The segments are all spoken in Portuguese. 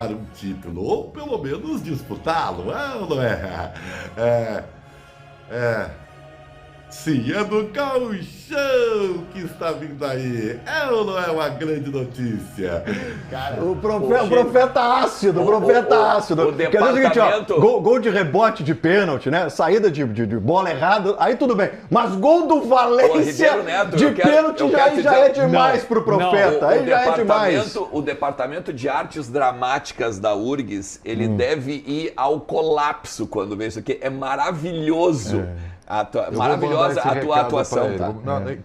um título, ou pelo menos disputá-lo, é ou não é? Sim, é do Gauchão que está vindo aí. É ou não é uma grande notícia? Cara, o profeta ácido, ácido. O Quer dizer o seguinte, departamento... gol de rebote de pênalti, né? Saída de bola errada, aí tudo bem. Mas gol do Valência Neto, de pênalti já é demais pro profeta. Aí já é demais. O departamento de artes dramáticas da URGS, ele deve ir ao colapso quando vê isso aqui. É maravilhoso. Maravilhosa a tua atuação, tá?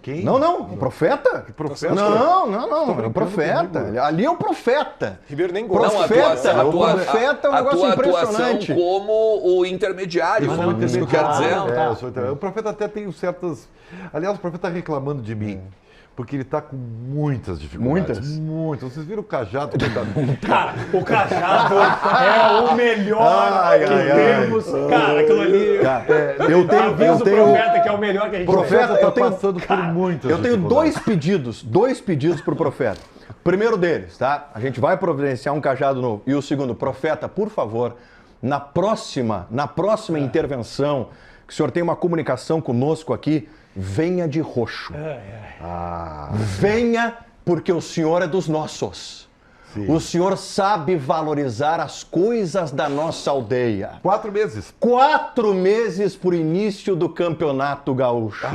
Quem? Não, o profeta? Que profeta? Não, é o profeta. Ali é o profeta. Ribeiro nem O gosta. profeta é um negócio impressionante. Atuação como o intermediário, isso que eu quero dizer. O profeta até tem certas... Aliás, o profeta está reclamando de mim. Porque ele está com muitas dificuldades. Muitas. Vocês viram o Cajado? Cara, o Cajado é o melhor que temos. Cara, aquilo ali... Eu tenho... Profeta, que é o melhor que a gente O profeta está tenho- passando por muitas Eu tenho dificuldades. dois pedidos pro profeta. Primeiro deles, tá? A gente vai providenciar um cajado novo. E o segundo, profeta, por favor, na próxima intervenção, que o senhor tem uma comunicação conosco aqui, venha de roxo. Venha, porque o senhor é dos nossos. Sim. O senhor sabe valorizar as coisas da nossa aldeia. 4 meses. 4 meses por início do Campeonato Gaúcho.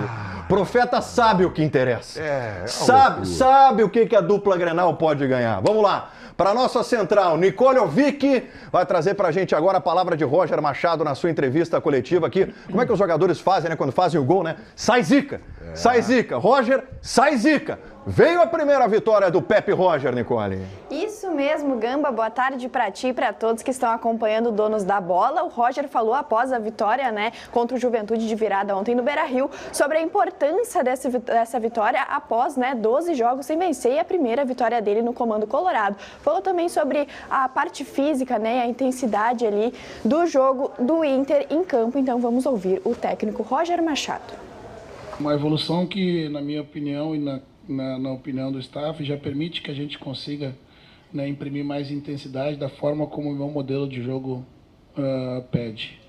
Profeta sabe o que interessa. Sabe o que a dupla Grenal pode ganhar. Vamos lá. Para nossa central, Nicole Ovic vai trazer pra gente agora a palavra de Roger Machado na sua entrevista coletiva aqui. Como é que os jogadores fazem, né, quando fazem o gol, né? Sai zica, sai zica. Roger, sai zica. Veio a primeira vitória do Pepe Roger, Nicole. Isso mesmo, Gamba. Boa tarde para ti e para todos que estão acompanhando Donos da Bola. O Roger falou após a vitória, né, contra o Juventude de virada ontem no Beira-Rio, sobre a importância dessa vitória após, né, 12 jogos sem vencer e a primeira vitória dele no comando colorado. Falou também sobre a parte física, né, a intensidade ali do jogo do Inter em campo. Então vamos ouvir o técnico Roger Machado. Uma evolução que, na minha opinião e na opinião do staff, já permite que a gente consiga, né, imprimir mais intensidade da forma como o meu modelo de jogo pede.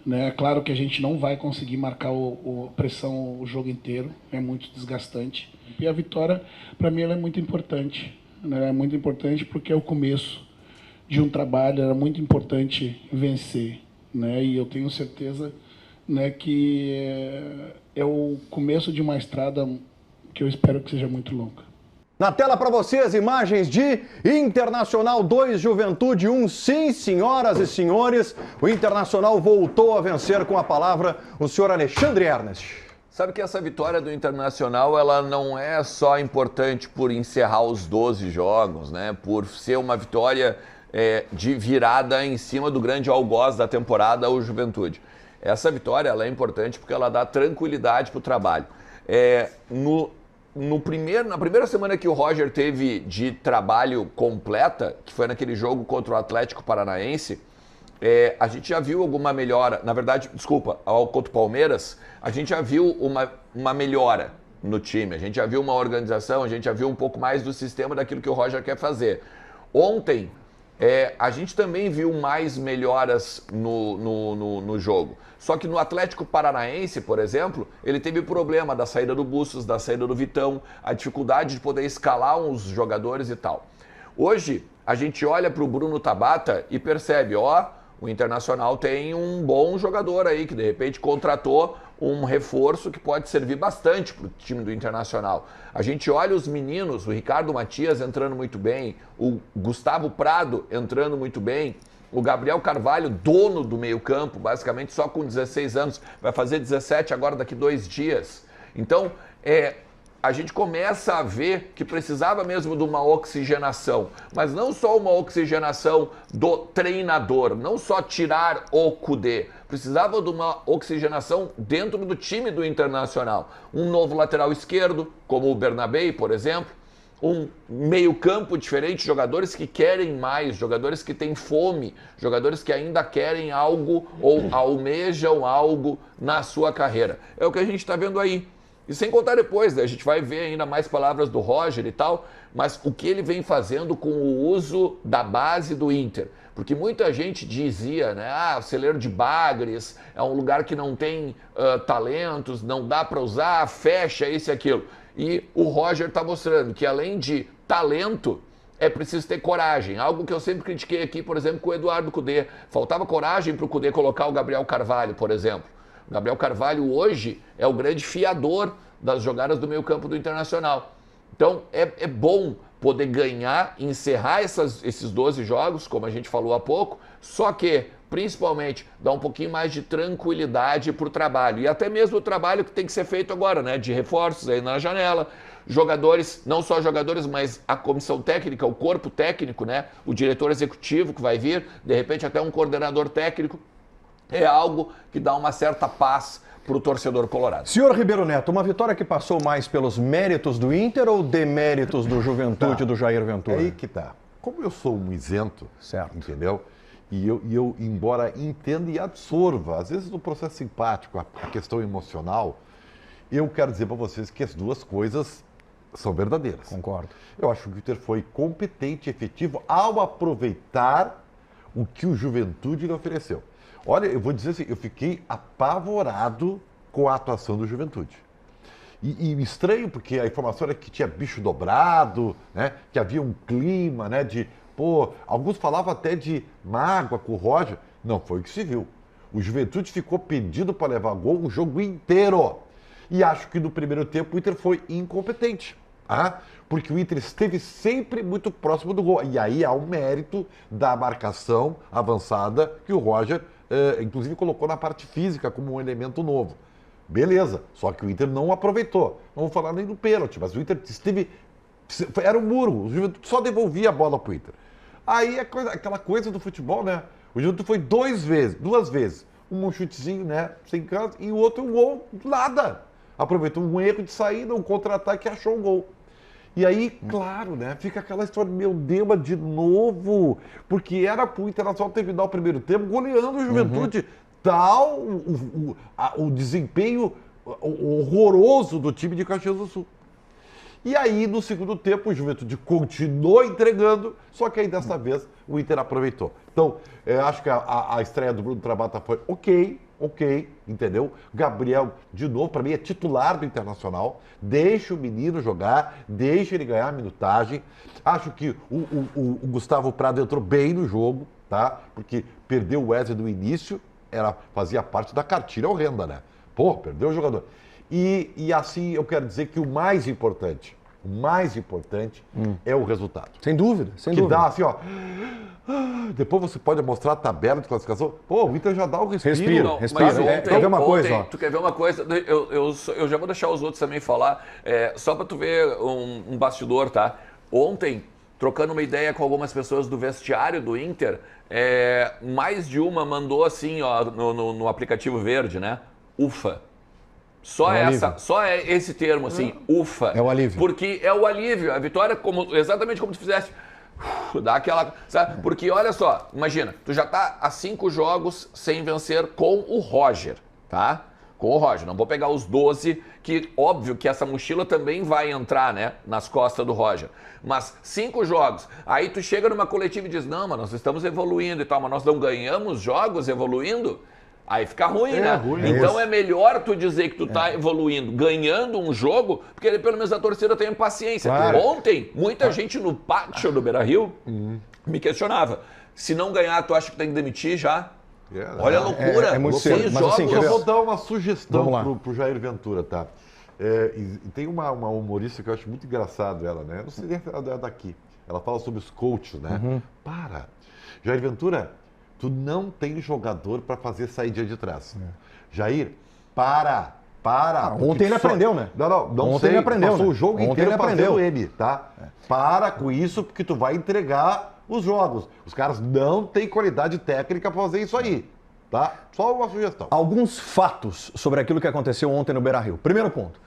Né? É claro que a gente não vai conseguir marcar pressão o jogo inteiro, é muito desgastante. E a vitória, para mim, ela é muito importante. Né? É muito importante porque é o começo de um trabalho, era muito importante vencer. Né? E eu tenho certeza, né, que é o começo de uma estrada que eu espero que seja muito longa. Na tela para vocês, imagens de Internacional 2, Juventude 1. Sim, senhoras e senhores, o Internacional voltou a vencer com a palavra o senhor Alexandre Ernest. Sabe que essa vitória do Internacional, ela não é só importante por encerrar os 12 jogos, né? Por ser uma vitória de virada em cima do grande algoz da temporada, o Juventude. Essa vitória, ela é importante porque ela dá tranquilidade para o trabalho. Na primeira semana que o Roger teve de trabalho completa, que foi naquele jogo contra o Atlético Paranaense, a gente já viu alguma melhora. Na verdade, contra o Palmeiras, a gente já viu uma melhora no time. A gente já viu uma organização, a gente já viu um pouco mais do sistema daquilo que o Roger quer fazer. Ontem, a gente também viu mais melhoras no jogo. Só que no Atlético Paranaense, por exemplo, ele teve o problema da saída do Bustos, da saída do Vitão, a dificuldade de poder escalar uns jogadores e tal. Hoje, a gente olha para o Bruno Tabata e percebe, o Internacional tem um bom jogador aí, que de repente contratou um reforço que pode servir bastante para o time do Internacional. A gente olha os meninos, o Ricardo Matias entrando muito bem, o Gustavo Prado entrando muito bem, o Gabriel Carvalho, dono do meio-campo, basicamente só com 16 anos, vai fazer 17 agora daqui 2 dias. Então, a gente começa a ver que precisava mesmo de uma oxigenação, mas não só uma oxigenação do treinador, não só tirar o Kudê, precisava de uma oxigenação dentro do time do Internacional. Um novo lateral esquerdo, como o Bernabé, por exemplo, um meio-campo diferente, jogadores que querem mais, jogadores que têm fome, jogadores que ainda querem algo ou almejam algo na sua carreira. É o que a gente está vendo aí. E sem contar depois, né? A gente vai ver ainda mais palavras do Roger e tal, mas o que ele vem fazendo com o uso da base do Inter. Porque muita gente dizia, né? O celeiro de Bagres é um lugar que não tem talentos, não dá para usar, fecha isso e aquilo. E o Roger está mostrando que além de talento, é preciso ter coragem. Algo que eu sempre critiquei aqui, por exemplo, com o Eduardo Cudê. Faltava coragem para o Cudê colocar o Gabriel Carvalho, por exemplo. O Gabriel Carvalho hoje é o grande fiador das jogadas do meio campo do Internacional. Então é bom poder ganhar, encerrar esses 12 jogos, como a gente falou há pouco, só que, principalmente, dar um pouquinho mais de tranquilidade para o trabalho. E até mesmo o trabalho que tem que ser feito agora, né? De reforços aí na janela. Jogadores, não só jogadores, mas a comissão técnica, o corpo técnico, né? O diretor executivo que vai vir, de repente até um coordenador técnico. É algo que dá uma certa paz para o torcedor colorado. Senhor Ribeiro Neto, uma vitória que passou mais pelos méritos do Inter ou deméritos do Juventude do Jair Ventura? É aí que tá. Como eu sou um isento, certo, entendeu? E eu, embora entenda e absorva, às vezes no processo simpático, a questão emocional, eu quero dizer para vocês que as duas coisas são verdadeiras. Concordo. Eu acho que o Inter foi competente e efetivo ao aproveitar o que o Juventude lhe ofereceu. Olha, eu vou dizer assim, eu fiquei apavorado com a atuação do Juventude. E estranho, porque a informação era que tinha bicho dobrado, né? Que havia um clima, né? Alguns falavam até de mágoa com o Roger. Não foi o que se viu. O Juventude ficou pedido para levar gol o jogo inteiro. E acho que no primeiro tempo o Inter foi incompetente. Porque o Inter esteve sempre muito próximo do gol. E aí há o mérito da marcação avançada que o Roger inclusive colocou na parte física como um elemento novo. Beleza, só que o Inter não aproveitou. Não vou falar nem do pênalti, mas o Inter esteve... Era um muro, o Juventude só devolvia a bola pro Inter. Aí aquela coisa do futebol, né? O Juventude foi duas vezes. Um chutezinho, né? Sem canto, e o outro um gol, nada. Aproveitou um erro de saída, um contra-ataque e achou um gol. E aí, claro, né? Fica aquela história, meu Deus, de novo. Porque era pro Internacional terminar o primeiro tempo goleando o Juventude. Tal o desempenho horroroso do time de Caxias do Sul. E aí, no segundo tempo, o Juventude continuou entregando, só que aí dessa vez o Inter aproveitou. Então, acho que a estreia do Bruno Tabata foi ok, entendeu? Gabriel, de novo, para mim é titular do Internacional. Deixa o menino jogar, deixa ele ganhar a minutagem. Acho que o Gustavo Prado entrou bem no jogo, tá? Porque perdeu o Wesley no início, fazia parte da cartilha horrenda, né? Perdeu o jogador. E assim, eu quero dizer que o mais importante é o resultado. Sem dúvida, sem dúvida. Que dá assim, ó... Depois você pode mostrar a tabela de classificação. O Inter já dá o respiro. Respira. Quer ver uma coisa? Tu quer ver uma coisa? Eu já vou deixar os outros também falar. Só para tu ver um bastidor, tá? Ontem, trocando uma ideia com algumas pessoas do vestiário do Inter, mais de uma mandou assim, ó, no aplicativo verde, né? Ufa. Só esse termo, assim, ufa. É o alívio. Porque é o alívio. A vitória, exatamente como tu fizeste. Dá aquela... Sabe? Porque, olha só, imagina, tu já tá há 5 jogos sem vencer com o Roger, tá? Com o Roger. Não vou pegar os 12, que óbvio que essa mochila também vai entrar, né? Nas costas do Roger. Mas 5 jogos. Aí tu chega numa coletiva e diz, não, mas nós estamos evoluindo e tal, mas nós não ganhamos jogos evoluindo. Aí fica ruim, né? Ruim, então é melhor tu dizer que tu tá evoluindo, ganhando um jogo, porque pelo menos a torcida tem paciência. Claro. Ontem, muita gente no pátio do Beira-Rio me questionava. Se não ganhar, tu acha que tem que demitir já? Olha a loucura. É muito cedo. Mas assim, eu vou dar uma sugestão pro Jair Ventura, tá? E tem uma humorista que eu acho muito engraçado ela, né? Eu não sei nem se ela é daqui. Ela fala sobre os coaches, né? Jair Ventura... Tu não tem jogador para fazer saída de trás. Jair, para. Ontem ele aprendeu, né? Não ontem sei. Ele aprendeu, passou né? o jogo ontem inteiro ele aprendeu. fazendo ele, tá? Para com isso, porque tu vai entregar os jogos. Os caras não têm qualidade técnica para fazer isso aí, tá? Só uma sugestão. Alguns fatos sobre aquilo que aconteceu ontem no Beira-Rio. Primeiro ponto.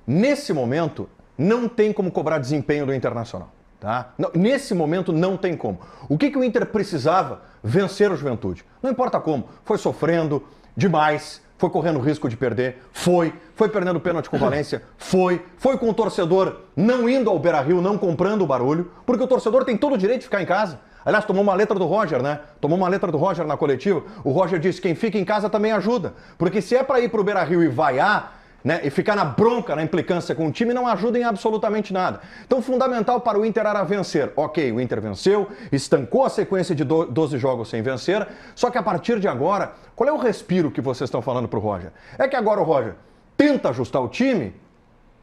Nesse momento, não tem como cobrar desempenho do Internacional. Tá? Não, nesse momento não tem como. O que o Inter precisava? Vencer o Juventude. Não importa como. Foi sofrendo demais, Foi correndo risco de perder? Foi perdendo pênalti com o Valência? Foi com o torcedor não indo ao Beira-Rio, não comprando o barulho, porque o torcedor tem todo o direito de ficar em casa. Aliás, tomou uma letra do Roger, né? Tomou uma letra do Roger na coletiva. O Roger disse que quem fica em casa também ajuda. Porque se é para ir para o Beira-Rio e vaiar, né, e ficar na bronca, na implicância com o time, não ajuda em absolutamente nada. Então, fundamental para o Inter era vencer. Ok, o Inter venceu, estancou a sequência de 12 jogos sem vencer, só que a partir de agora, qual é o respiro que vocês estão falando para o Roger? É que agora o Roger tenta ajustar o time,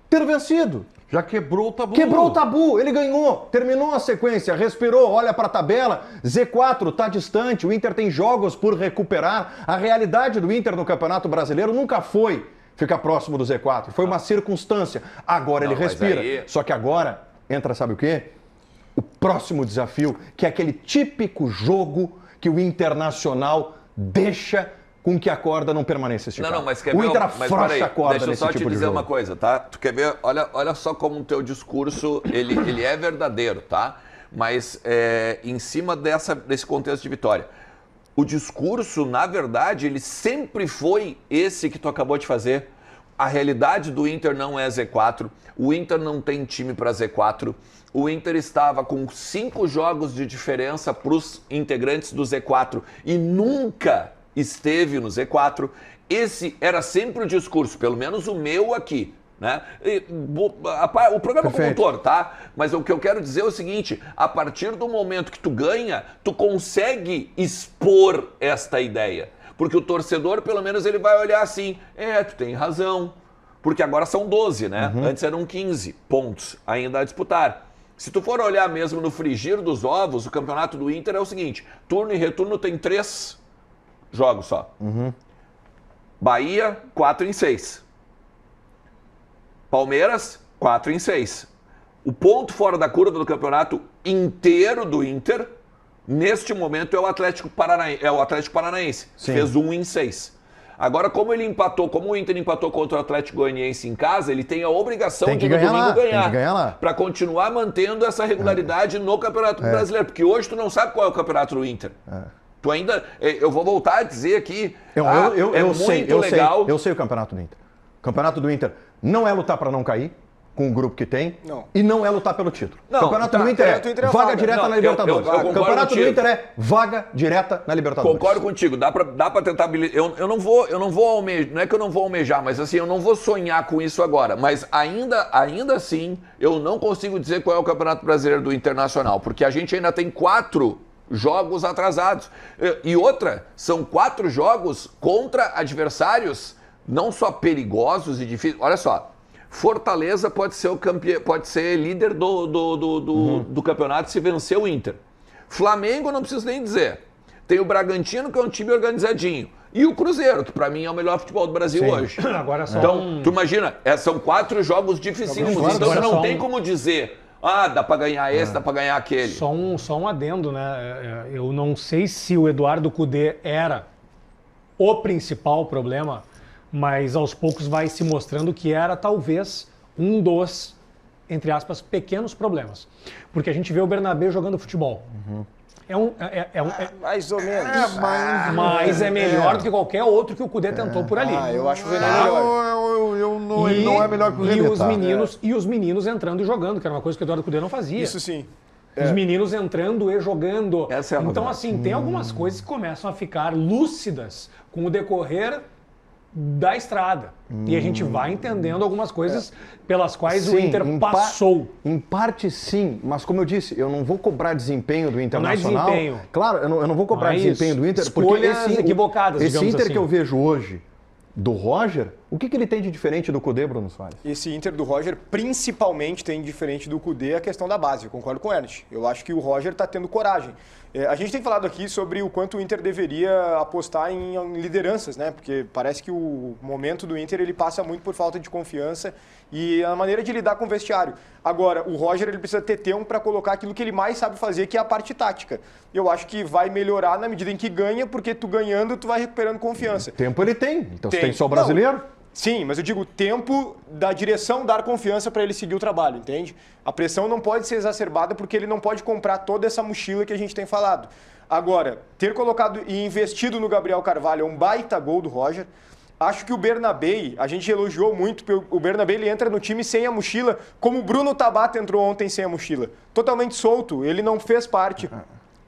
ter vencido. Já quebrou o tabu. Quebrou o tabu, ele ganhou, terminou a sequência, respirou, olha para a tabela, Z4 está distante, o Inter tem jogos por recuperar. A realidade do Inter no Campeonato Brasileiro nunca foi ficar próximo do Z4, foi uma circunstância. Agora ele respira, só que agora entra, sabe o quê? O próximo desafio, que é aquele típico jogo que o Internacional deixa com que a corda não permaneça esticada. Não, mas quer o ver? Inter afrouxa a corda nesse tipo de jogo. Deixa eu só te dizer uma coisa, tá? Tu quer ver? Olha só como o teu discurso, ele é verdadeiro, tá? Mas em cima desse contexto de vitória. O discurso, na verdade, ele sempre foi esse que tu acabou de fazer. A realidade do Inter não é Z4. O Inter não tem time para Z4. O Inter estava com 5 jogos de diferença para os integrantes do Z4 e nunca esteve no Z4. Esse era sempre o discurso, pelo menos o meu aqui, né? O programa como um todo, tá? Mas o que eu quero dizer é o seguinte: a partir do momento que tu ganha, tu consegue expor esta ideia. Porque o torcedor, pelo menos, ele vai olhar assim, tu tem razão. Porque agora são 12, né? Antes eram 15 pontos ainda a disputar. Se tu for olhar mesmo no frigir dos ovos, o campeonato do Inter é o seguinte: turno e retorno tem 3 jogos só. Bahia, 4 em 6. Palmeiras, 4 em 6. O ponto fora da curva do campeonato inteiro do Inter, neste momento, é o Atlético Paranaense. Sim. Fez 1 em 6. Agora, como o Inter empatou contra o Atlético Goianiense em casa, ele tem a obrigação de no domingo ganhar. Para continuar mantendo essa regularidade no Campeonato Brasileiro. Porque hoje tu não sabe qual é o campeonato do Inter. Tu ainda... Eu vou voltar a dizer aqui... Eu sei o campeonato do Inter. O campeonato do Inter não é lutar para não cair, com o grupo que tem, e não é lutar pelo título. O campeonato do Inter é vaga direta na Libertadores. O campeonato do Inter é vaga direta na Libertadores. Concordo contigo, dá pra tentar... Eu não vou almejar, não é que eu não vou almejar, mas assim, eu não vou sonhar com isso agora. Mas ainda assim, eu não consigo dizer qual é o Campeonato Brasileiro do Internacional, porque a gente ainda tem 4 jogos atrasados. E outra, são 4 jogos contra adversários não só perigosos e difíceis. Olha só, Fortaleza pode ser pode ser líder do campeonato se vencer o Inter. Flamengo, não preciso nem dizer. Tem o Bragantino, que é um time organizadinho. E o Cruzeiro, que pra mim é o melhor futebol do Brasil hoje. Agora só então, tu imagina, são 4 jogos dificílimos. Então não tem como dizer... dá pra ganhar esse, dá pra ganhar aquele. Só um adendo, né? Eu não sei se o Eduardo Cudê era o principal problema, mas aos poucos vai se mostrando que era talvez um dos, entre aspas, pequenos problemas. Porque a gente vê o Bernabéu jogando futebol. Mais ou menos. Mas é melhor do que qualquer outro que o Cudê tentou por ali. Eu acho o René melhor. Ele não é melhor que o René. E os meninos entrando e jogando, que era uma coisa que o Eduardo Cudê não fazia. Isso sim. Os meninos entrando e jogando. Essa é a então, novidade. assim, tem algumas coisas que começam a ficar lúcidas com o decorrer da estrada. E a gente vai entendendo algumas coisas pelas quais o Inter passou. Em parte sim, mas como eu disse, eu não vou cobrar desempenho do Internacional. Não é desempenho. Claro, eu não vou cobrar desempenho do Inter, porque escolhas equivocadas, esse digamos Inter assim. que eu vejo hoje, do Roger, o que ele tem de diferente do Cudê, Bruno Soares? Esse Inter do Roger, principalmente, tem diferente do Cudê a questão da base. Eu concordo com o Ernest. Eu acho que o Roger está tendo coragem. A gente tem falado aqui sobre o quanto o Inter deveria apostar em lideranças, né? Porque parece que o momento do Inter ele passa muito por falta de confiança e a maneira de lidar com o vestiário. Agora, o Roger ele precisa ter tempo para colocar aquilo que ele mais sabe fazer, que é a parte tática. Eu acho que vai melhorar na medida em que ganha, porque tu ganhando, tu vai recuperando confiança. Tempo ele tem. Então você tem só o brasileiro? Sim, mas eu digo tempo da direção dar confiança para ele seguir o trabalho, entende? A pressão não pode ser exacerbada porque ele não pode comprar toda essa mochila que a gente tem falado. Agora, ter colocado e investido no Gabriel Carvalho é um baita gol do Roger. Acho que o Bernabei, a gente elogiou muito, porque o Bernabei ele entra no time sem a mochila, como o Bruno Tabata entrou ontem sem a mochila. Totalmente solto, ele não fez parte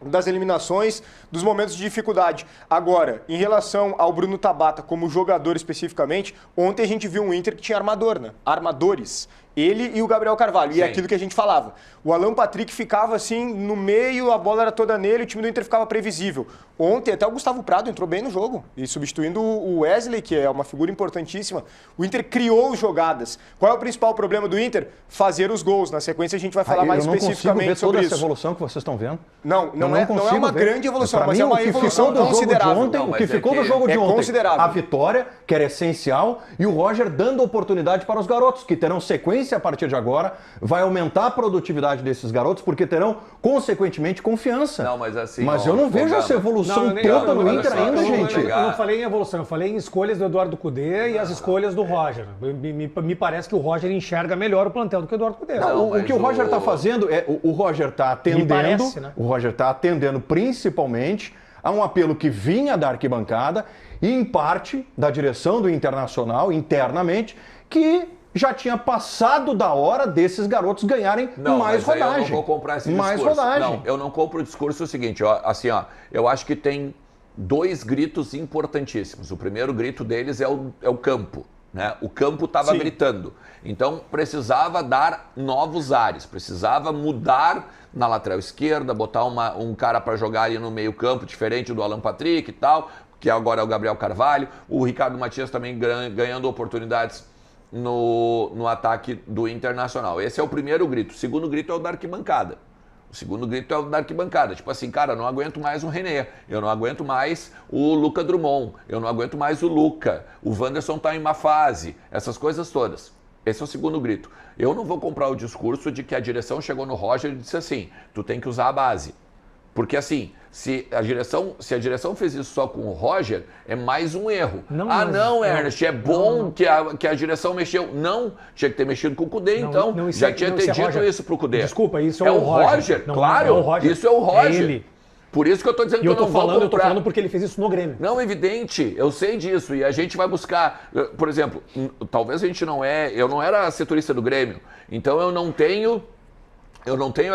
das eliminações, dos momentos de dificuldade. Agora, em relação ao Bruno Tabata como jogador especificamente, ontem a gente viu um Inter que tinha armador, né? Armadores. Ele e o Gabriel Carvalho. Sim. E é aquilo que a gente falava. O Alan Patrick ficava assim no meio, a bola era toda nele, o time do Inter ficava previsível. Ontem até o Gustavo Prado entrou bem no jogo. E substituindo o Wesley, que é uma figura importantíssima, o Inter criou jogadas. Qual é o principal problema do Inter? Fazer os gols. Na sequência a gente vai falar mais especificamente sobre isso. Toda essa evolução que vocês estão vendo. Não é uma grande evolução, mas é uma evolução considerável. O que ficou do jogo de ontem, considerável. A vitória, que era essencial, e o Roger dando oportunidade para os garotos, que terão sequência a partir de agora, vai aumentar a produtividade desses garotos, porque terão, consequentemente, confiança. Não, mas assim... Mas eu não vejo essa evolução toda no Inter ainda, gente. Eu não falei em evolução, eu falei em escolhas do Eduardo Cudê e as escolhas do Roger. Me parece que o Roger enxerga melhor o plantel do que o Eduardo Cudê. O que o Roger está fazendo é, o Roger está atendendo, parece, né? O Roger está atendendo principalmente a um apelo que vinha da arquibancada e em parte da direção do Internacional, internamente, que já tinha passado da hora desses garotos ganharem mais rodagem. Eu não vou comprar esse discurso. Mais rodagem. Não, eu não compro o discurso seguinte, ó, assim, ó, eu acho que tem 2 gritos importantíssimos. O primeiro grito deles é o campo. Né? O campo estava gritando. Então, precisava dar novos ares, precisava mudar na lateral esquerda, botar um cara para jogar ali no meio campo, diferente do Alan Patrick e tal, que agora é o Gabriel Carvalho. O Ricardo Matias também ganhando oportunidades no ataque do Internacional. Esse é o primeiro grito. O segundo grito é o da arquibancada. O segundo grito é o da arquibancada. Tipo assim, cara, eu não aguento mais o René, eu não aguento mais o Luca Drummond, eu não aguento mais o Luca, o Wanderson tá em má fase, essas coisas todas. Esse é o segundo grito. Eu não vou comprar o discurso de que a direção chegou no Roger e disse assim, tu tem que usar a base. Porque assim, se a direção fez isso só com o Roger, é mais um erro. Não, Ernest, é bom que a direção mexeu. Não, tinha que ter mexido com o Cudê, então. Já tinha ter dito isso pro Cudê. Desculpa, isso é o Roger. Claro, é o Roger. Isso é o Roger. É ele. Por isso que eu tô dizendo que eu não vou comprar. Eu tô falando porque ele fez isso no Grêmio. Não, evidente, eu sei disso. E a gente vai buscar, por exemplo, talvez a gente eu não era setorista do Grêmio, então eu não tenho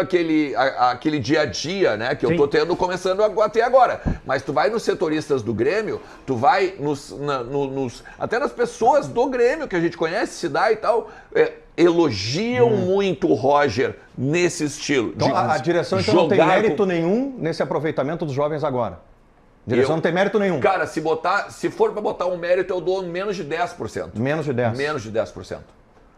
aquele dia a dia, né, que eu tô tendo começando até agora. Mas tu vai nos setoristas do Grêmio, tu vai até nas pessoas do Grêmio que a gente conhece, se dá e tal, elogiam muito o Roger nesse estilo. Então, a direção então não tem mérito nenhum nesse aproveitamento dos jovens agora. A direção não tem mérito nenhum. Cara, se for para botar um mérito, eu dou menos de 10%. Menos de 10%. Menos de 10%.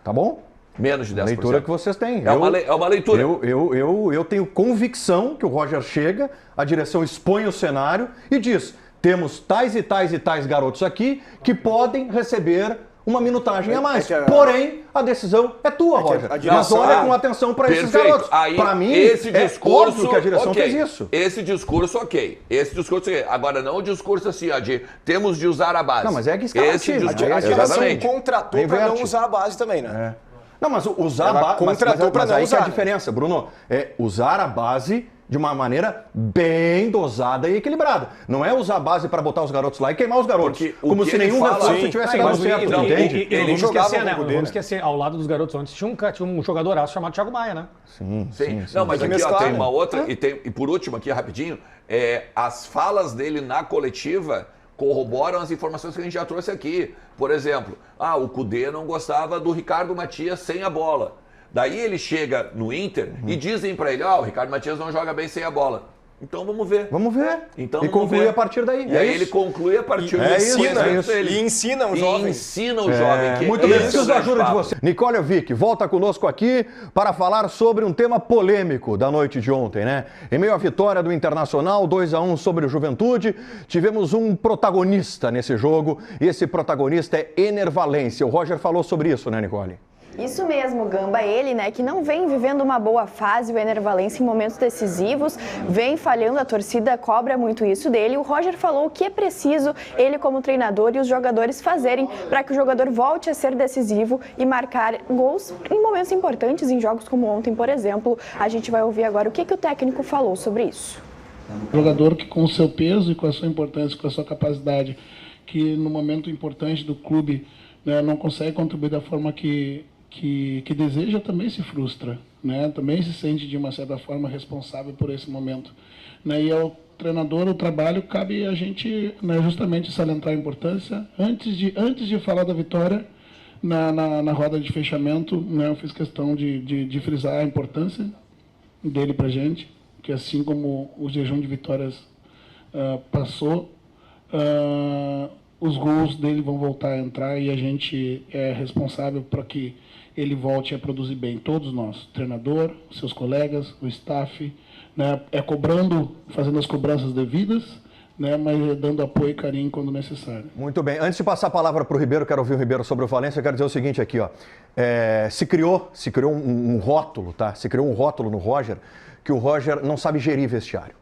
Tá bom? Menos de 10%. A leitura que vocês têm. É uma leitura. Eu tenho convicção que o Roger chega, a direção expõe o cenário e diz, temos tais e tais e tais garotos aqui que podem receber uma minutagem a mais. Porém, a decisão é tua, Roger. Mas olha com atenção para esses garotos. Para mim, é óbvio que a direção fez isso. Esse discurso, ok. Agora, não o discurso assim, ó, de temos de usar a base. Não, mas é que escalativo. A direção contratou para não usar a base também, né? Não, mas usar a base... contratou para não usar. Mas aí que é a diferença, Bruno. É usar a base de uma maneira bem dosada e equilibrada. Não é usar a base para botar os garotos lá e queimar os garotos. Como se nenhum reforço tivesse dado certo, entende? Não vamos esquecer, ao lado dos garotos antes tinha um jogadoraço chamado Thiago Maia, né? Sim. Não, mas aqui ó, tem uma outra, e por último aqui, rapidinho, as falas dele na coletiva corroboram as informações que a gente já trouxe aqui. Por exemplo, o Cudê não gostava do Ricardo Matias sem a bola. Daí ele chega no Inter e dizem pra ele, o Ricardo Matias não joga bem sem a bola. Então vamos ver. Vamos ver. Então, e conclui a partir daí. E aí ele conclui a partir daí. E ensina o jovem. Ensina o jovem. Muito bem, preciso da ajuda de você. Nicole Vick, volta conosco aqui para falar sobre um tema polêmico da noite de ontem, né? Em meio à vitória do Internacional, 2-1 sobre o Juventude, tivemos um protagonista nesse jogo, e esse protagonista é Ener Valencia. O Roger falou sobre isso, né, Nicole? Isso mesmo, Gamba, ele, né, que não vem vivendo uma boa fase, o Ener Valencia em momentos decisivos, vem falhando, a torcida cobra muito isso dele. O Roger falou o que é preciso ele como treinador e os jogadores fazerem para que o jogador volte a ser decisivo e marcar gols em momentos importantes, em jogos como ontem, por exemplo. A gente vai ouvir agora o que o técnico falou sobre isso. Um jogador que com o seu peso e com a sua importância, com a sua capacidade que no momento importante do clube, né, não consegue contribuir da forma que deseja, também se frustra, né? Também se sente de uma certa forma responsável por esse momento, né? E ao treinador, o trabalho, cabe a gente, né, justamente salientar a importância. Antes de falar da vitória, na roda de fechamento, né, eu fiz questão de frisar a importância dele para a gente, que assim como o jejum de vitórias passou, os gols dele vão voltar a entrar e a gente é responsável para que ele volte a produzir bem. Todos nós, o treinador, seus colegas, o staff, né, fazendo as cobranças devidas, né, mas dando apoio e carinho quando necessário. Muito bem. Antes de passar a palavra para o Ribeiro, quero ouvir o Ribeiro sobre o Valência, eu quero dizer o seguinte aqui, ó. Se criou um rótulo, tá? Se criou um rótulo no Roger, que o Roger não sabe gerir vestiário.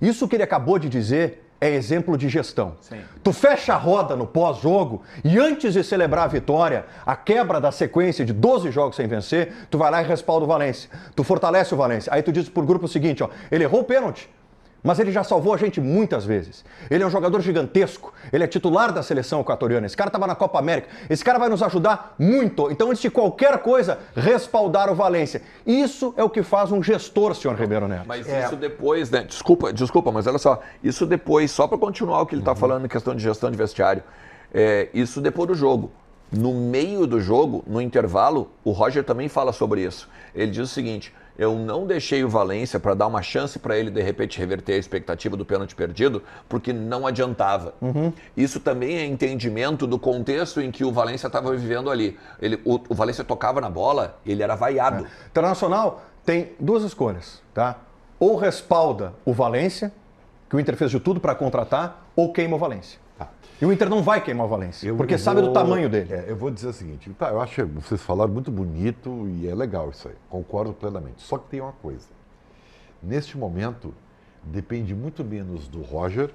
Isso que ele acabou de dizer é exemplo de gestão. Sim. Tu fecha a roda no pós-jogo e antes de celebrar a vitória, a quebra da sequência de 12 jogos sem vencer, tu vai lá e respalda o Valência. Tu fortalece o Valência. Aí tu diz pro grupo o seguinte, ó, ele errou o pênalti, mas ele já salvou a gente muitas vezes. Ele é um jogador gigantesco, ele é titular da seleção equatoriana, esse cara estava na Copa América, esse cara vai nos ajudar muito. Então, antes de qualquer coisa, respaldar o Valência. Isso é o que faz um gestor, senhor Ribeiro Neto. Mas isso depois, né? Desculpa, mas olha só, isso depois, só para continuar o que ele está falando em questão de gestão de vestiário, isso depois do jogo. No meio do jogo, no intervalo, o Roger também fala sobre isso. Ele diz o seguinte: eu não deixei o Valência para dar uma chance para ele, de repente, reverter a expectativa do pênalti perdido, porque não adiantava. Isso também é entendimento do contexto em que o Valência estava vivendo ali. O Valência tocava na bola, ele era vaiado. Internacional tem duas escolhas, tá? Ou respalda o Valência, que o Inter fez de tudo para contratar, ou queima o Valência. E o Inter não vai queimar o Valência, porque sabe do tamanho dele. Eu vou dizer o seguinte, tá, eu acho que vocês falaram muito bonito e é legal isso aí, concordo plenamente. Só que tem uma coisa, neste momento depende muito menos do Roger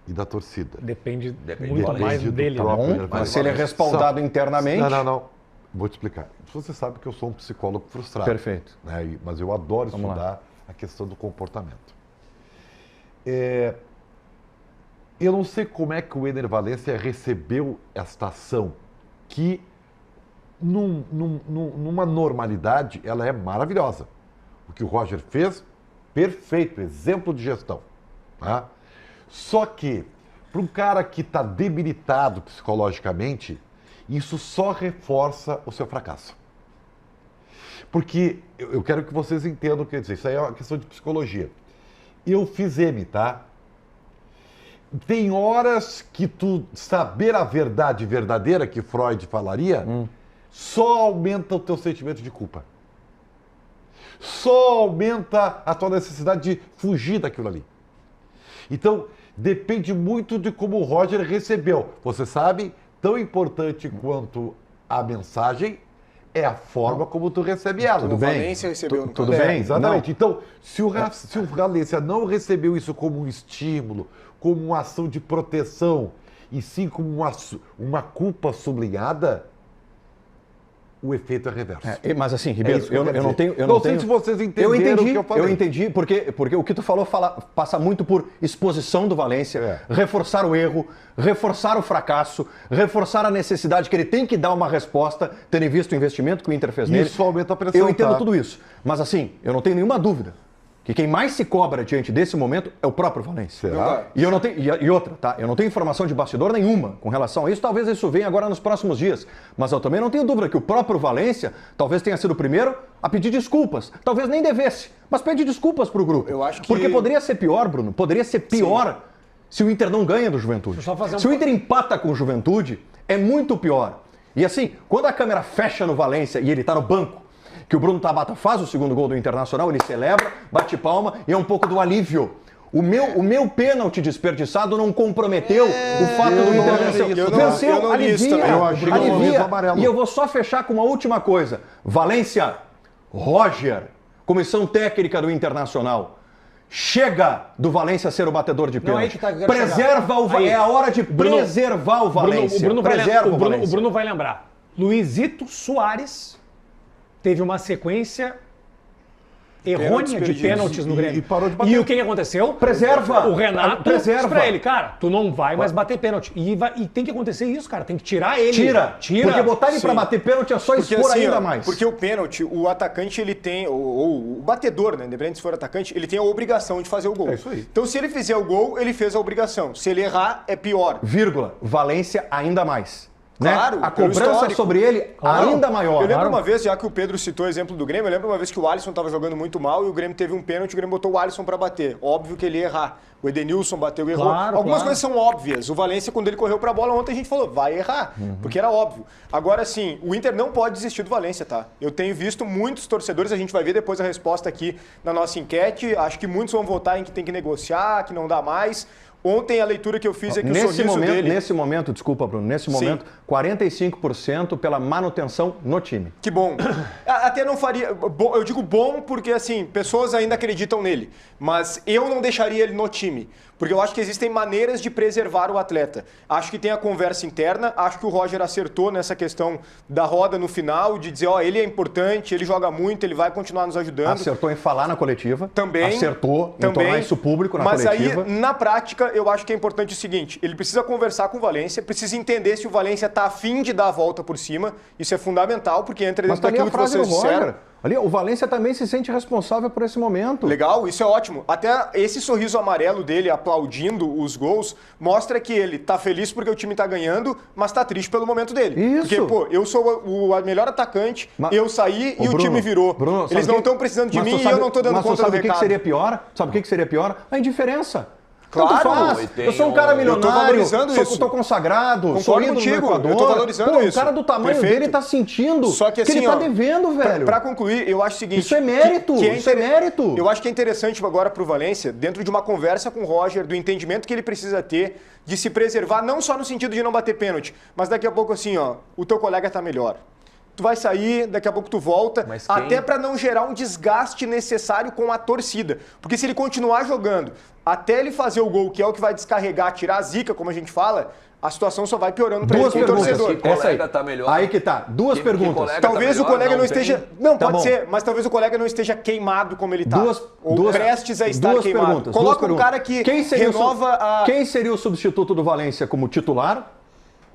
e da torcida. Depende muito mais dele. Mas se ele é respaldado internamente... Não. Vou te explicar. Você sabe que eu sou um psicólogo frustrado. Perfeito. Né? Mas eu adoro estudar a questão do comportamento. Eu não sei como é que o Ener Valencia recebeu esta ação, que numa normalidade ela é maravilhosa. O que o Roger fez, perfeito, exemplo de gestão. Tá? Só que, para um cara que está debilitado psicologicamente, isso só reforça o seu fracasso. Porque eu quero que vocês entendam o que eu dizer. Isso aí é uma questão de psicologia. Eu fiz M, tá? Tem horas que tu saber a verdade verdadeira, que Freud falaria, só aumenta o teu sentimento de culpa. Só aumenta a tua necessidade de fugir daquilo ali. Então, depende muito de como o Roger recebeu. Você sabe, tão importante quanto a mensagem é a forma como tu recebe ela. Tudo bem. Valência recebeu. Tudo bem. Exatamente. Não. Então, se o Valência não recebeu isso como um estímulo, como uma ação de proteção, e sim como uma culpa sublinhada, o efeito é reverso. Mas assim, Ribeiro, eu não tenho... Não sei se vocês entenderam o que eu falei. Eu entendi, porque o que tu falou passa muito por exposição do Valência, reforçar o erro, reforçar o fracasso, reforçar a necessidade que ele tem que dar uma resposta, tendo visto o investimento que o Inter fez nele. Isso aumenta a pressão. Eu entendo tudo isso. Mas assim, eu não tenho nenhuma dúvida que quem mais se cobra diante desse momento é o próprio Valência. Será? E eu não tenho, e outra, tá? Eu não tenho informação de bastidor nenhuma com relação a isso. Talvez isso venha agora nos próximos dias. Mas eu também não tenho dúvida que o próprio Valência talvez tenha sido o primeiro a pedir desculpas. Talvez nem devesse, mas pede desculpas pro grupo. Eu acho que... Porque poderia ser pior, Bruno. Poderia ser pior se o Inter não ganha do Juventude. Se o Inter empata com o Juventude, é muito pior. E assim, quando a câmera fecha no Valência e ele tá no banco, que o Bruno Tabata faz o segundo gol do Internacional, ele celebra, bate palma e é um pouco do alívio. O meu pênalti desperdiçado não comprometeu o fato do Inter venceu, alivia. E eu vou só fechar com uma última coisa. Valência, Roger, comissão técnica do Internacional, chega do Valência ser o batedor de pênalti. Preserva o Valência. É a hora de preservar o Valência. O Bruno vai lembrar. Luizito Soares teve uma sequência errônea de pênaltis no Grêmio. E parou de bater. E o que aconteceu? Preserva. O Renato Preserva. disse pra ele, cara, tu não vai mais bater pênalti. E tem que acontecer isso, cara. Tem que tirar ele. Tira. Porque botar ele pra bater pênalti é só expor assim, ainda mais. Porque o pênalti, o atacante, ele tem, ou o batedor, né, independente se for atacante, ele tem a obrigação de fazer o gol. É isso aí. Então, se ele fizer o gol, ele fez a obrigação. Se ele errar, é pior. Vírgula. Valência ainda mais. Claro, Né? A pelo cobrança histórico. sobre ele ainda maior. Eu lembro uma vez, já que o Pedro citou o exemplo do Grêmio, eu lembro uma vez que o Alisson estava jogando muito mal e o Grêmio teve um pênalti, o Grêmio botou o Alisson para bater. Óbvio que ele ia errar. O Edenilson bateu e errou. Claro, Algumas claro. coisas são óbvias. O Valência, quando ele correu para a bola ontem, a gente falou, vai errar, porque era óbvio. Agora, sim, o Inter não pode desistir do Valência, tá? Eu tenho visto muitos torcedores, a gente vai ver depois a resposta aqui na nossa enquete. Acho que muitos vão votar em que tem que negociar, que não dá mais. Ontem a leitura que eu fiz é que o sorriso dele... Nesse momento, desculpa, Bruno, nesse momento, 45% pela manutenção no time. Que bom. Até não faria... Eu digo bom porque, assim, pessoas ainda acreditam nele. Mas eu não deixaria ele no time. Porque eu acho que existem maneiras de preservar o atleta. Acho que tem a conversa interna. Acho que o Roger acertou nessa questão da roda no final, de dizer, ó, ele é importante, ele joga muito, ele vai continuar nos ajudando. Acertou em falar na coletiva. Também. Acertou em tornar isso público na coletiva. Mas aí, na prática, eu acho que é importante o seguinte, ele precisa conversar com o Valência, precisa entender se o Valência está afim de dar a volta por cima. Isso é fundamental, porque entra dentro daquilo que vocês disseram. Ali, o Valência também se sente responsável por esse momento. Legal, isso é ótimo. Até esse sorriso amarelo dele aplaudindo os gols mostra que ele tá feliz porque o time tá ganhando, mas tá triste pelo momento dele. Isso. Porque, pô, eu sou o melhor atacante, eu saí e o time virou. Bruno, eles não estão precisando de mim e eu não tô dando conta do recado. Sabe o que seria pior? Sabe o que seria pior? A indiferença. Claro, tanto faz. Eu sou um cara milionário, eu tô valorizando isso. Tô consagrado, Concordo sou ídolo contigo, no Equador. eu tô valorizando isso. O cara do tamanho Perfeito. dele tá sentindo Só que, assim, ele tá devendo, velho. Pra concluir, eu acho o seguinte... Isso é mérito, isso é mérito. Eu acho que é interessante agora pro Valência, dentro de uma conversa com o Roger, do entendimento que ele precisa ter de se preservar, não só no sentido de não bater pênalti, mas daqui a pouco assim, ó, o teu colega tá melhor. Tu vai sair, daqui a pouco tu volta, até para não gerar um desgaste necessário com a torcida. Porque se ele continuar jogando até ele fazer o gol, que é o que vai descarregar, tirar a zica, como a gente fala, a situação só vai piorando para ele como torcedor. Que colega tá melhor. Aí que tá. Duas perguntas. Talvez o colega não esteja... Não, Tá pode bom. ser, mas talvez o colega não esteja queimado como ele tá. Ou prestes a estar duas queimado. perguntas, Coloca duas um cara que renova a... Quem seria o substituto do Valência como titular?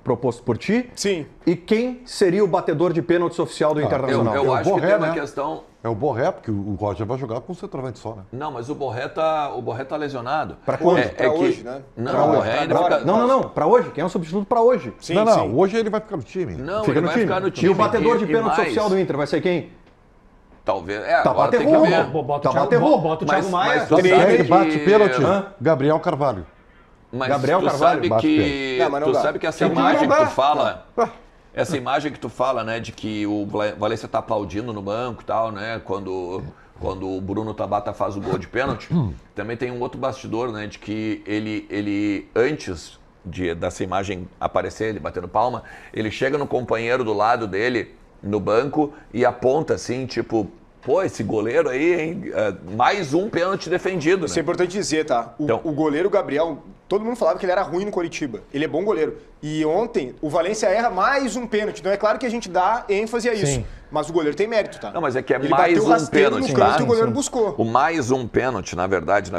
Proposto por ti? Sim. E quem seria o batedor de pênaltis oficial do Internacional? Eu acho que Borré, tem uma né? questão... É o Borré, porque o Roger vai jogar com o centroavante só, né? Não, mas o Borré tá lesionado. Pra quando? Pra hoje, né? Não, o Borré ainda fica... Não. Pra hoje. Quem é o substituto pra hoje? Sim, não, sim. hoje ele vai ficar no time. Não, Fica ele no vai time. ficar no time. E o batedor de pênaltis mais, oficial do Inter vai ser quem? Talvez. Tá agora tem que batendo ver. Bota Mas- o Thiago Maia. mas tu Quem sabe é que bate que- pênalti? Hã? Gabriel Carvalho. Mas Gabriel tu Carvalho sabe bate que Não, mas não tu dá. sabe que essa Não imagem dá. que tu fala, essa imagem que tu fala, né, de que o Valência tá aplaudindo no banco e tal, né, quando o Bruno Tabata faz o gol de pênalti, também tem um outro bastidor, né, de que ele antes dessa imagem aparecer, ele batendo palma, ele chega no companheiro do lado dele no banco e aponta assim, tipo, pô, esse goleiro aí, hein? Mais um pênalti defendido, Isso é né? importante dizer, tá? Então- O goleiro Gabriel, todo mundo falava que ele era ruim no Coritiba. Ele é bom goleiro. E ontem, o Valência erra mais um pênalti. Então é claro que a gente dá ênfase a isso. Sim. Mas o goleiro tem mérito, tá? Não, mas é que é ele mais bateu um rasteiro pênalti, no canto tá? e o goleiro buscou. O mais um pênalti, na verdade,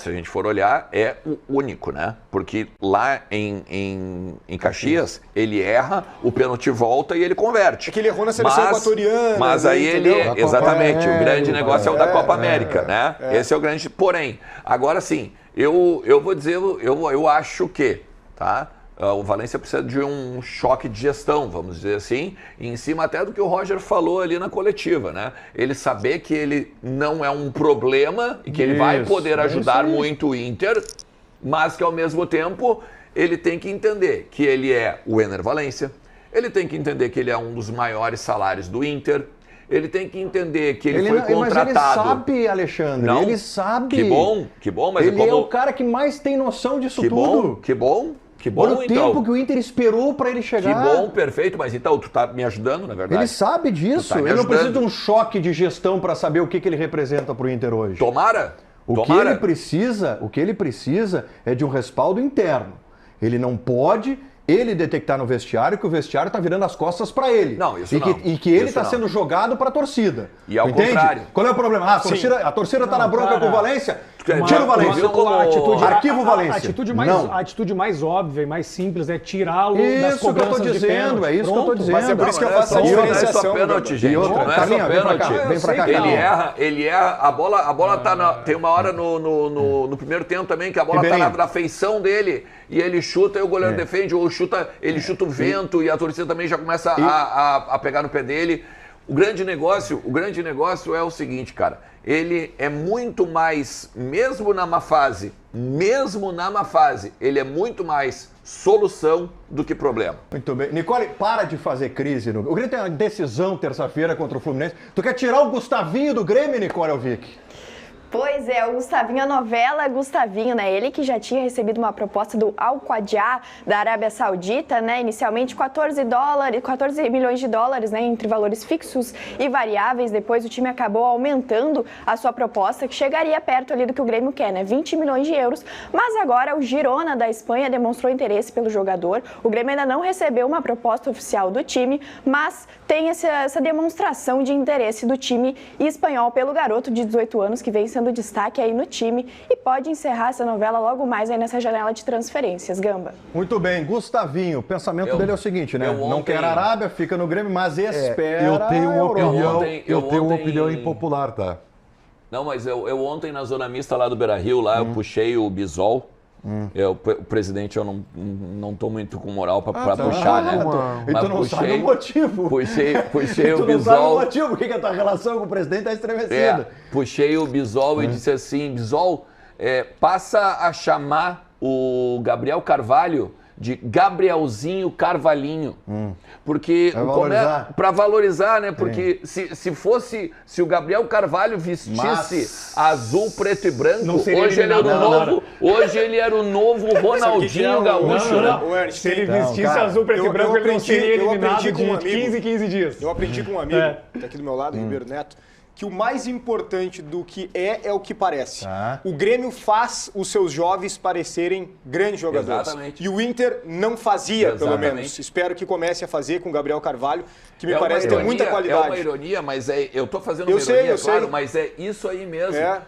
se a gente for olhar, é o único, né? Porque lá em Caxias, ele erra, o pênalti volta e ele converte. É que ele errou na seleção equatoriana, Mas né, aí ele, entendeu? Da exatamente, Copa o grande América, negócio é o da Copa América, né? Esse é o grande, porém, agora sim, eu vou dizer, eu acho que, tá? O Valência precisa de um choque de gestão, vamos dizer assim, em cima até do que o Roger falou ali na coletiva, né? Ele saber que ele não é um problema e que ele vai Isso, poder é ajudar isso aí. muito o Inter, mas que ao mesmo tempo ele tem que entender que ele é o Ener Valência, ele tem que entender que ele é um dos maiores salários do Inter, ele tem que entender que ele foi contratado. Mas ele sabe, Alexandre, Não. ele sabe. Que bom, mas ele como... é o cara que mais tem noção disso que tudo. bom, que bom. Olha o então. tempo que o Inter esperou pra ele Que chegar. bom, perfeito, mas então tu tá me ajudando, na verdade. Ele sabe disso. Tu tá me Ele não precisa ajudando. de um choque de gestão pra saber o que ele representa pro Inter hoje. Tomara. O que ele precisa é de um respaldo interno. Ele não pode ele detectar no vestiário que o vestiário está virando as costas para ele. Não, isso e que, não. E que ele Isso está não. sendo jogado para a torcida. E ao Entende? contrário. Qual é o problema? A torcida está na bronca cara, com o Valência. mas- Tira o Valência. viu como- Arquivo A Valência. atitude Não. a atitude mais óbvia e mais simples é tirá-lo das Isso que eu tô cobranças de dizendo, pênalti. é isso que eu tô Pronto. dizendo. Mas é por isso que eu faço a Não é diferenciação. só pênalti, Gamba. gente. E outra, não é Carlinha, só vem pra pênalti. cá, vem pra cá, Ele erra, a bola tá tem uma hora no primeiro tempo também que a bola tá Ribeirinho. na feição dele e ele chuta e o goleiro defende, ou ele chuta o vento e a torcida também já começa a pegar no pé dele. O grande negócio é o seguinte, cara, ele é muito mais, mesmo na má fase, ele é muito mais solução do que problema. Muito bem. Nicole, para de fazer crise. O Grêmio tem uma decisão terça-feira contra o Fluminense. Tu quer tirar o Gustavinho do Grêmio, Nicole Alvic? Pois é, o Gustavinho, a novela Gustavinho, né? Ele que já tinha recebido uma proposta do Al-Qadjar da Arábia Saudita, né? Inicialmente 14 milhões de dólares, né? Entre valores fixos e variáveis. Depois o time acabou aumentando a sua proposta, que chegaria perto ali do que o Grêmio quer, né? 20 milhões de euros. Mas agora o Girona da Espanha demonstrou interesse pelo jogador. O Grêmio ainda não recebeu uma proposta oficial do time, mas tem essa demonstração de interesse do time espanhol pelo garoto de 18 anos que vem sendo destaque aí no time e pode encerrar essa novela logo mais aí nessa janela de transferências. Gamba. Muito bem, Gustavinho, o pensamento dele é o seguinte, né? Não quer a Arábia, fica no Grêmio, mas espera. Eu tenho uma opinião, Eu tenho uma ontem- opinião impopular, tá? Não, mas eu ontem na zona mista lá do Beira-Rio, lá eu puxei o Bisol. O presidente, eu não tô muito com moral pra puxar, né? E tu não sabe o motivo. Puxei Tu o não sabe o Bisol. motivo, por que a tua relação com o presidente tá estremecida. Puxei o Bisol e disse assim, Bisol, passa a chamar o Gabriel Carvalho de Gabrielzinho Carvalhinho. Porque Pra valorizar. para valorizar, né? Porque se o Gabriel Carvalho vestisse azul, preto e branco, Não seria hoje ele era eliminado. hoje ele era o novo Ronaldinho Gaúcho, né? O Ernst, Se ele tem- vestisse cara, azul, preto e eu branco, ele não aprendi- seria eu eliminado aprendi com um de amigo. 15 em 15 dias. Eu aprendi com um amigo, É. que tá aqui do meu lado, Ribeiro Neto, que o mais importante do que é o que parece. Tá. O Grêmio faz os seus jovens parecerem grandes jogadores. Exatamente. E o Inter não fazia, pelo Exatamente. menos. Espero que comece a fazer com o Gabriel Carvalho, que me É uma parece ter ironia, muita É qualidade. uma ironia, mas eu tô fazendo Eu uma sei, ironia, eu sei. claro, mas é isso aí mesmo. É.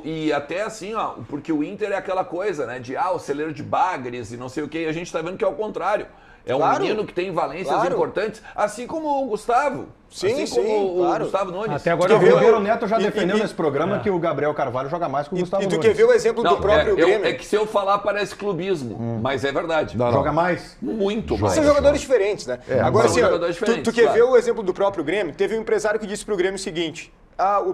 E até assim, ó, porque o Inter é aquela coisa, né, de o celeiro de bagres e não sei o quê, e a gente tá vendo que é o contrário. É um Claro. menino que tem valências Claro. importantes, assim como o Gustavo. Sim, assim sim, como claro. o Gustavo Nunes. Até agora O Tu quer ver Ribeiro o- Neto já e- defendeu e- nesse programa que o Gabriel Carvalho joga mais que o Gustavo E tu Nunes. quer ver o exemplo do próprio Grêmio? é que se eu falar parece clubismo, mas é verdade. Não, Joga mais? Muito mais. São jogadores diferentes, né? Agora, são assim, ó, jogadores diferentes, tu quer claro. ver o exemplo do próprio Grêmio? Teve um empresário que disse pro Grêmio o seguinte: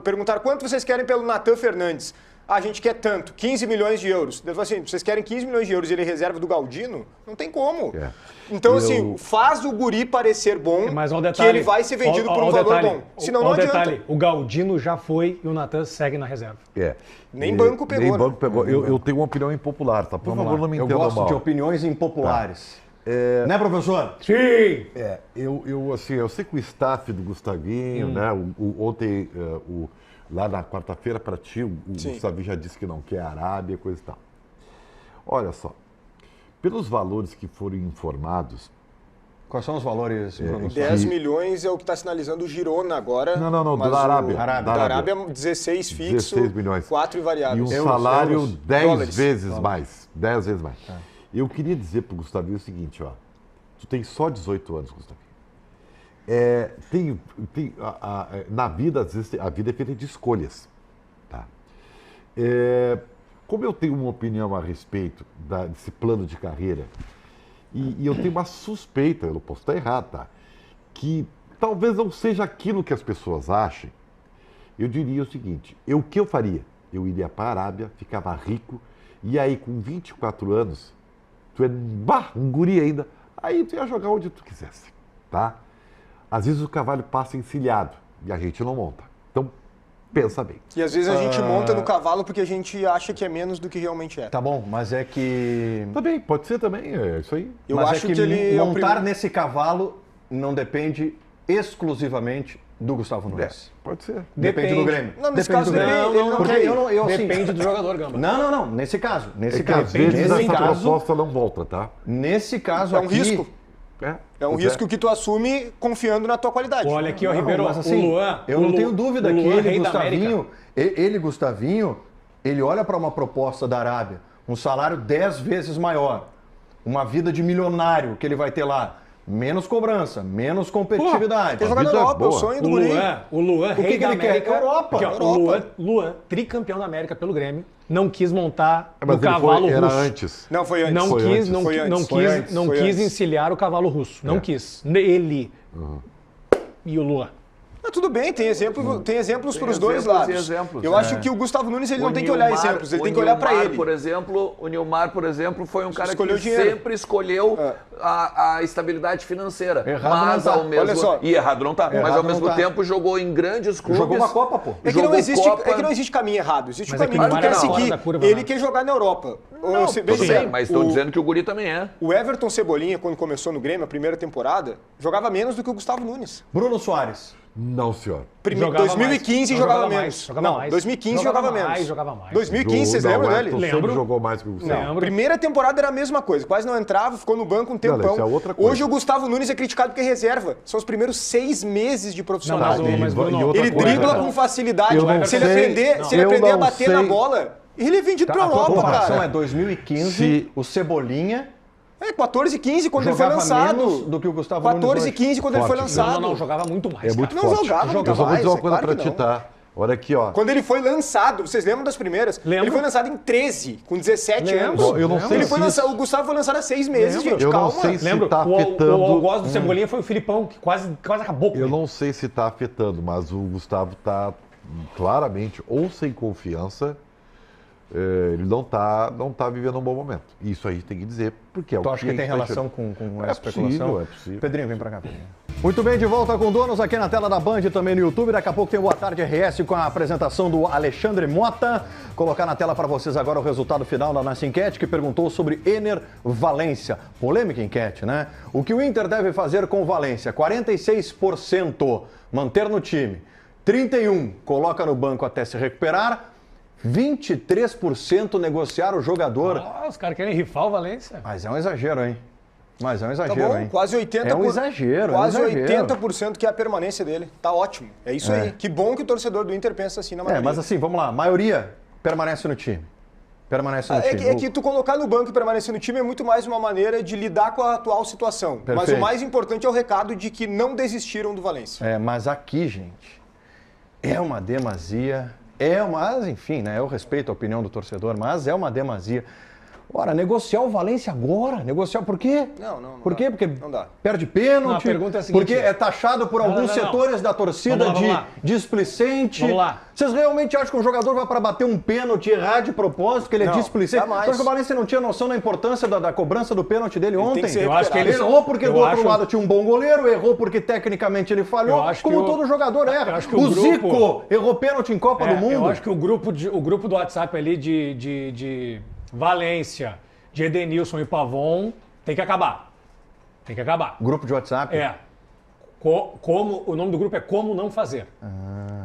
perguntaram quanto vocês querem pelo Natan Fernandes? A gente quer tanto, 15 milhões de euros. Ele falou assim, vocês querem 15 milhões de euros e ele reserva do Galdino? Não tem como. É. Então, assim, faz o guri parecer bom, Mas olha o que detalhe. ele vai ser vendido por um Olha o valor detalhe. bom. Senão Olha não o adianta. detalhe. O Galdino já foi e o Natan segue na reserva. Nem banco pegou, Nem né? banco pegou. Eu tenho uma opinião impopular, tá? Por favor, não me Eu entenda gosto mal. de opiniões impopulares. Né, professor? Sim! Eu sei que o staff do Gustavinho, né? Ontem, lá na quarta-feira, para ti, o Sim. Gustavinho já disse que não quer a Arábia, coisa e tal. Olha só, pelos valores que foram informados, Quais são os valores, Bruno? 10 milhões é o que está sinalizando o Girona agora. Não, mas da Arábia. Da Arábia, 16 fixo, 16 milhões. 4 E variáveis. um salário euros, 10 dólares. vezes mais. 10 vezes mais. Eu queria dizer pro Gustavinho o seguinte, ó. Tu tem só 18 anos, Gustavinho. Na vida, às vezes, a vida é feita de escolhas. Tá? Como eu tenho uma opinião a respeito desse plano de carreira, e eu tenho uma suspeita, eu não posso estar errado, tá? Que talvez não seja aquilo que as pessoas achem, eu diria o seguinte, o que eu faria? Eu iria para a Arábia, ficava rico, e aí com 24 anos, tu é um guri ainda, aí tu ia jogar onde tu quisesse, tá? Às vezes o cavalo passa encilhado, e a gente não monta. Então, pensa bem. E às vezes a gente monta no cavalo porque a gente acha que é menos do que realmente é. Tá bom, mas é que... Também, pode ser também, é isso aí. Eu mas acho é que ele é o montar primeiro- nesse cavalo não depende exclusivamente do Gustavo Nunes? Pode ser. Depende do Grêmio. Não, nesse Depende caso do Grêmio. depende, ele não Porque quer ir. eu, assim, Depende do jogador, Gamba. Não. Nesse caso. É que às vezes nesse essa caso, proposta não volta, tá? nesse caso É um aqui, risco. É um pois risco que tu assume confiando na tua qualidade. Olha aqui, ó, Não, Ribeiro, mas assim, o Luan. eu não tenho dúvida o que Luan, ele, rei da América. Gustavinho, ele olha para uma proposta da Arábia, um salário 10 vezes maior, uma vida de milionário que ele vai ter lá, menos cobrança, menos competitividade. Quer jogar na vida é Europa, é o boa. sonho do guri. O Luan, que rei que da ele quer? América. Europa. Aqui, ó, Europa. O Luan, tricampeão da América pelo Grêmio, não quis montar Mas no ele cavalo era russo. antes. Não, foi antes. Não Foi quis, antes. não, Foi qui- não antes. quis, Foi antes. não Foi quis antes. encilhar o cavalo russo. Não quis. Ele. E o Luan. Mas tudo bem, tem exemplos para os dois exemplos e lados. exemplos, Eu acho que o Gustavo Nunes ele não tem que olhar exemplos, ele tem que olhar para ele. O Nilmar, por exemplo, foi um cara escolheu que dinheiro. sempre escolheu a estabilidade financeira. Errado mas não tá. ao mesmo Olha só. E errado não tá. Mas Errado ao não mesmo tá. tempo jogou em grandes clubes. Jogou uma Copa, pô. É que, não Jogou existe, Copa. é que não existe caminho errado, existe Mas o é que caminho o que tu Neymar quer era fora seguir. da curva, Ele né? quer jogar na Europa. Não, Bem tudo sério, bem, mas estou dizendo que o Guri também é. O Everton Cebolinha, quando começou no Grêmio, a primeira temporada, jogava menos do que o Gustavo Nunes. Bruno Soares. Não, senhor. Jogava 2015 mais. jogava Jogava menos. mais, jogava Não, mais. 2015 Jogava jogava mais, menos. jogava mais. 2015, vocês lembram o dele? Everton Lembro. sempre jogou mais que o Gustavo. Lembro. Primeira temporada era a mesma coisa, quase não entrava, ficou no banco um tempão. isso é outra coisa. Hoje o Gustavo Nunes é criticado porque é reserva. São os primeiros 6 meses de profissional. Não, mas, Bruno, e outra Ele coisa, dribla não. com facilidade. Eu não Se ele sei, aprender, não. se ele Eu aprender a não bater na sei. bola, ele é vendido pra A tua Europa, comparação cara. é 2015, Se- o Cebolinha 14 e 15 quando ele foi jogava lançado. menos do que o Gustavo Nunes 14 e hoje. 15 quando ele foi Forte. lançado. Não, jogava muito mais. É muito Não forte. jogava muito Eu só vou dizer mais, uma coisa é claro pra que ti, não. tá? Olha aqui, ó. Quando ele foi lançado, vocês lembram das primeiras? Lembro. Ele foi lançado em 13, com 17 Lembro. anos. Bom, eu não sei Ele se foi isso- lançado, o Gustavo foi lançado há 6 meses, Lembro. gente. Eu não Calma. sei se Lembra? tá o afetando. algoz do Cebolinha foi o Filipão, que quase acabou com Eu ele. não sei se está afetando, mas o Gustavo está claramente ou sem confiança, ele não tá vivendo um bom momento. Isso aí tem que dizer, porque é o Tu acha que a tem gente tá relação achando. com É essa especulação? possível, é possível. Pedrinho, vem pra cá, Pedrinho. Muito bem, de volta com Donos aqui na tela da Band e também no YouTube. Daqui a pouco tem o Boa Tarde RS com a apresentação do Alexandre Mota. Colocar na tela para vocês agora o resultado final da nossa enquete que perguntou sobre Ener Valencia. Polêmica enquete, né? O que o Inter deve fazer com o Valencia? 46% manter no time. 31% coloca no banco até se recuperar. 23% negociar o jogador. Ah, os caras querem rifar o Valência. Mas é um exagero, hein? Mas é um Tá exagero, bom, hein? quase 80%. É um exagero, Quase é um exagero. 80% que é a permanência dele. Tá ótimo. É isso aí. Que bom que o torcedor do Inter pensa assim na maioria. Mas assim, vamos lá. A maioria permanece no time. Permanece no time. É que tu colocar no banco e permanecer no time é muito mais uma maneira de lidar com a atual situação. Mas Perfeito. o mais importante é o recado de que não desistiram do Valência. Mas aqui, gente, é uma demasia. Mas, enfim, né? Eu respeito a opinião do torcedor, mas é uma demasia. Ora, negociar o Valência agora? Negociar por quê? Não Por dá. quê? Porque Não dá. perde pênalti? Não, a pergunta é a seguinte. Porque é taxado por alguns não. setores da torcida Vamos lá. de displicente? Vamos lá. Vocês realmente acham que um jogador vai para bater um pênalti e errar de propósito, que ele é Não, displicente? jamais. Você acha que o Valência não tinha noção da importância da cobrança do pênalti dele tem ontem? que ser Eu acho que Ele eles errou porque eu do outro acho- lado tinha um bom goleiro, errou porque tecnicamente ele falhou, Eu acho que como o- todo jogador eu erra. acho que O o grupo- Zico errou pênalti em Copa do Mundo. Eu acho que o grupo do WhatsApp ali de Valência, de Edenilson e Pavon tem que acabar. Tem que acabar. Grupo de WhatsApp? Como o nome do grupo é Como Não Fazer.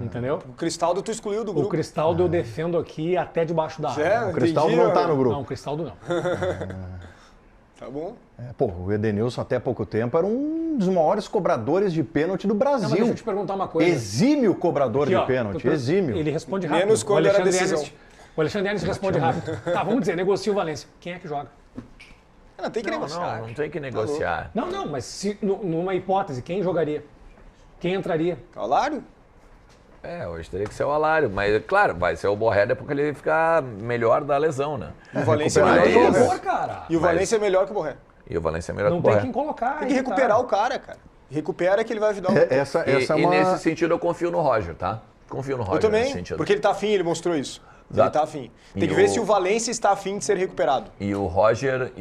Entendeu? O Cristaldo tu excluiu do O grupo. Cristaldo eu defendo aqui até debaixo da água. O Cristaldo entendi, não tá no grupo. Não, o Cristaldo não. Tá bom. O Edenilson até pouco tempo era um dos maiores cobradores de pênalti do Brasil. Não, mas deixa eu te perguntar uma coisa. Exímio cobrador Aqui, de ó, pênalti, exímio. Ele responde rápido. Menos quando era Alexandre decisão. Ernest- O Alexandre Ernest responde rápido. Tá, vamos dizer, negocia o Valência. Quem é que joga? Não, tem que negociar. Não tem que negociar. Não, mas se, numa hipótese, quem jogaria? Quem entraria? Alário? Hoje teria que ser o Alário, mas claro, vai ser o Borré depois que ele ficar melhor da lesão, né? E o Valência é recuperar melhor que o ele. Borré. Jogador, cara. E o Valência é melhor que o Borré. E o Valência é melhor Não que o tem Borré. quem colocar. Tem que aí, recuperar cara. o cara, cara. Recupera que ele vai ajudar o Essa é E uma... nesse sentido eu confio no Roger, tá? Confio no Roger Eu nesse também, sentido. porque ele tá afim, ele mostrou isso. Ele Exato. tá afim. Tem E que ver o- se o Valência está afim de ser recuperado. E o Roger,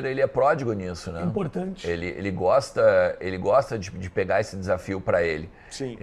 ele é pródigo nisso, né? Importante. Ele gosta de pegar esse desafio para ele. Sim.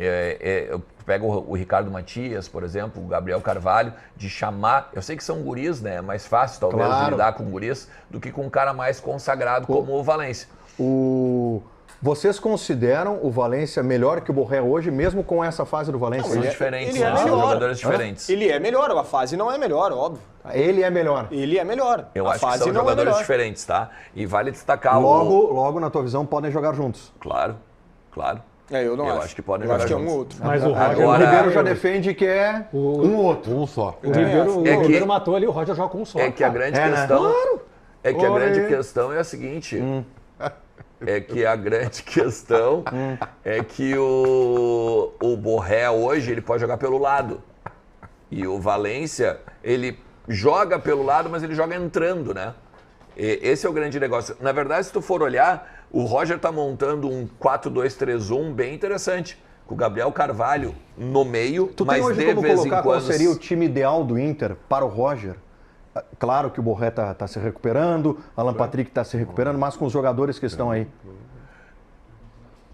Eu pego o Ricardo Matias, por exemplo, o Gabriel Carvalho, de chamar. Eu sei que são guris, né? É mais fácil, talvez, de Claro. lidar com guris do que com um cara mais consagrado como o Valência. O Vocês consideram o Valência melhor que o Borré hoje, mesmo com essa fase do Valência? São diferentes, ele é são melhor. jogadores diferentes. Ele é melhor, a fase não é melhor, óbvio. Ele é melhor. Ele é melhor. Eu a acho que fase são não jogadores é melhor. diferentes, tá? E vale destacar Logo, na tua visão, podem jogar juntos. Claro, claro. Eu não Eu acho. acho que podem Eu jogar acho que é um juntos. ou outro. Mas o Roger, O Agora- Ribeiro já defende que é um outro. Um só. o Ribeiro, É o que- Ribeiro matou ali, o Roger joga com um só. É que a grande É, né? questão. É que a Olha grande aí. questão é a seguinte. É que a grande questão é que o Borré hoje ele pode jogar pelo lado. E o Valência, ele joga pelo lado, mas ele joga entrando, né? Esse é o grande negócio. Na verdade, se tu for olhar, o Roger tá montando um 4-2-3-1 bem interessante. Com o Gabriel Carvalho no meio, Tu mas tem hoje de como vez colocar em qual quando... seria o time ideal do Inter para o Roger? Claro que o Borré tá se recuperando, Alan Patrick tá se recuperando, mas com os jogadores que estão aí.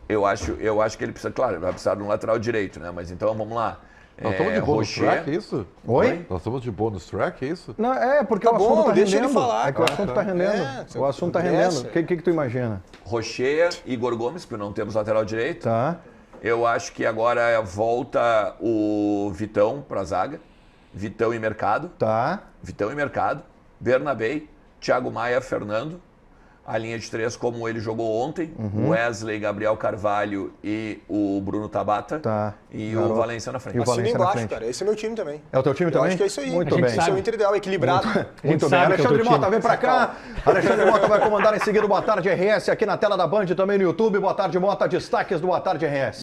Eu acho que ele precisa, claro, ele vai precisar de um lateral direito, né? Mas então vamos lá. Nós estamos de bônus track, é isso? Oi? Nós estamos de bônus track, é isso? Não, porque Tá o assunto bom, tá deixa ele rendendo. falar, É que o assunto tá rendendo. O assunto tá rendendo. O que tu imagina? Rocher, Igor Gomes, porque não temos lateral direito. Tá. Eu acho que agora volta o Vitão para a zaga. Vitão e Mercado. Tá. Vitão e Mercado. Bernabei, Thiago Maia, Fernando. A linha de três como ele jogou ontem. Wesley, Gabriel Carvalho e o Bruno Tabata. Tá. E Garoto. o Valência na frente. E o Assina Valência na embaixo, frente. cara. Esse é meu time também. É o teu time Eu também? acho que é isso aí. Muito A gente bem. Esse é sabe. o Inter ideal, equilibrado. Muito bem. sabe que é o Alexandre teu Mota, time. vem pra cá. Alexandre Mota vai comandar em seguida o Boa Tarde RS aqui na tela da Band, também no YouTube. Boa tarde, Mota. Destaques do Boa Tarde RS.